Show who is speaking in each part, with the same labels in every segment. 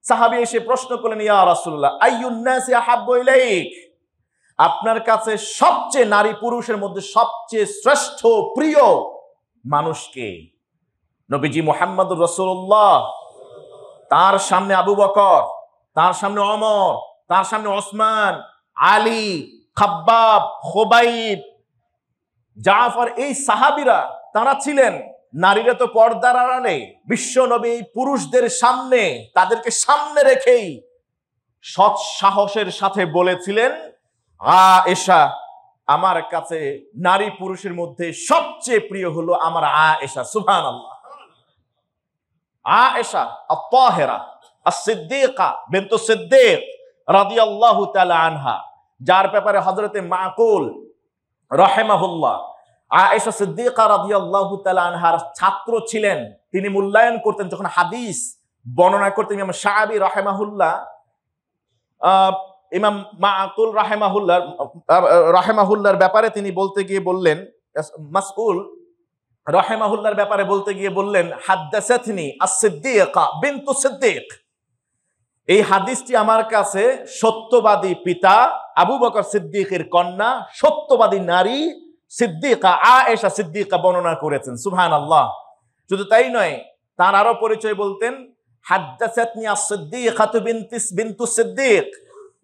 Speaker 1: সাহাবী এসে প্রশ্ন করলেন, ইয়া রাসূলুল্লাহ আইয়ুন নাসি আহাব্বু ইলাইক, আপনার কাছে সবচেয়ে নারী পুরুষের মধ্যে সবচেয়ে শ্রেষ্ঠ প্রিয় মানুষকে? নবীজি মুহাম্মদুর রাসূলুল্লাহ, তার সামনে আবু বকর, তার সামনে ওমর, তার সামনে ওসমান, আলী, খাব্বাব, খুবাইব, জাফর, এই সাহাবীরা তারা ছিলেন। নারীরা তো পর্দার আড়ালে, বিশ্ব নবী পুরুষদের সামনে, তাদেরকে সামনে রেখেই সৎ সাহসের সাথে বলেছিলেন, আয়েশা, আমার কাছে নারী পুরুষের মধ্যে সবচেয়ে প্রিয় হলো আমার আয়েশা। সুবহানাল্লাহ। আয়েশা আত-তাহিরা আস-সিদ্দিকা বিনতু সিদ্দিক রাদিয়াল্লাহু তাআলা আনহা, যার ব্যাপারে হযরতে মাকুল রাহিমাহুল্লাহ আয়েশা সিদ্দিকা রাদিয়াল্লাহু তাআলা আনহার ছাত্র ছিলেন। তিনি মূল্যায়ন করতেন যখন হাদিস বর্ণনা করতেন। ইমাম শাআবী রাহিমাহুল্লাহ, ইমাম মাকুল রাহিমাহুল্লাহর ব্যাপারে তিনি বলতে গিয়ে বললেন, মাসউল রাহিমাহুল্লাহর ব্যাপারে বলতে গিয়ে বললেন, হাদ্দাসাতনি আস-সিদ্দিকা বিনতু সিদ্দিক, এই হাদিসটি আমার কাছে সত্যবাদী পিতা আবু বকর সিদ্দিকের কন্যা, সত্যবাদী নারী সিদ্দিকা আয়েশা সিদ্দিকা বর্ণনা করেছেন। সুবহানাল্লাহ। শুধু তাই নয়, তার আরো পরিচয় বলতেন, হাদ্দাসাতনি আস-সিদ্দিকাতু বিনতু সিদ্দিক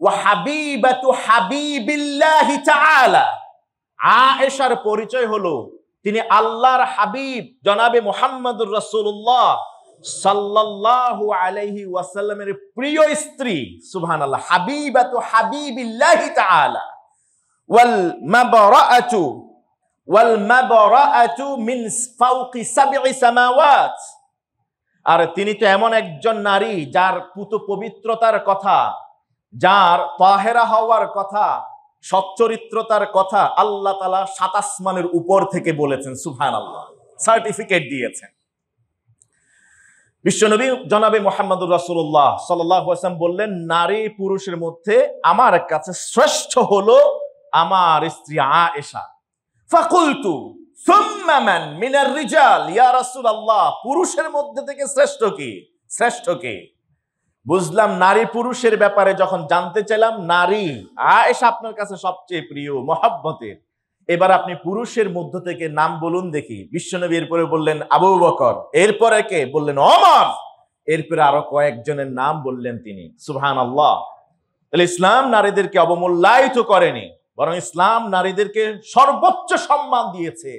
Speaker 1: ওয়া হাবিবাতু হাবিবিল্লাহি তাআলা। আয়েশার পরিচয় হলো তিনি আল্লাহর হাবিব জনাবে মুহাম্মদুর রাসূলুল্লাহ সাল্লাল্লাহু আলাইহি ওয়াসাল্লামের প্রিয় স্ত্রী। সুবহানাল্লাহ। হাবিবাতু হাবিবিল্লাহি তাআলা ওয়াল মাবরাআতু মিন ফাওকি সাবঈ সামাওয়াত। আর তিনি তো এমন একজন নারী যার পুত পবিত্রতার কথা, যার তাহেরা হওয়ার কথা, সচ্চরিত্রতার কথা আল্লাহ তাআলা ৭ আসমানের উপর থেকে বলেছেন। সুবহানাল্লাহ। সার্টিফিকেট দিয়েছেন। বিশ্বনবী জনাবে মুহাম্মদুর রাসূলুল্লাহ সাল্লাল্লাহু আলাইহি ওয়াসাল্লাম বললেন, নারী পুরুষের মধ্যে আমার কাছে শ্রেষ্ঠ হলো আমার স্ত্রী আয়েশা। ফাকুলতু সুম্মা মান মিনার রিজাল ইয়া রাসূলুল্লাহ, পুরুষের মধ্যে থেকে শ্রেষ্ঠ কি? শ্রেষ্ঠ কে? বুঝলাম নারী পুরুষের ব্যাপারে যখন জানতে চাইলাম, নারী আয়েশা আপনার কাছে সবচেয়ে প্রিয়, মহব্বতের। এবার আপনি পুরুষের মধ্য থেকে নাম বলুন দেখি। বিশ্বনবী এরপরে বললেন আবু বকর, এরপরে কে? বললেন ওমর, এরপরে আরো কয়েকজনের নাম বললেন তিনি। সুবহানাল্লাহ। তাহলে ইসলাম নারীদেরকে অবমূল্যায়িত করেনি, বরং ইসলাম নারীদেরকে সর্বোচ্চ সম্মান দিয়েছে।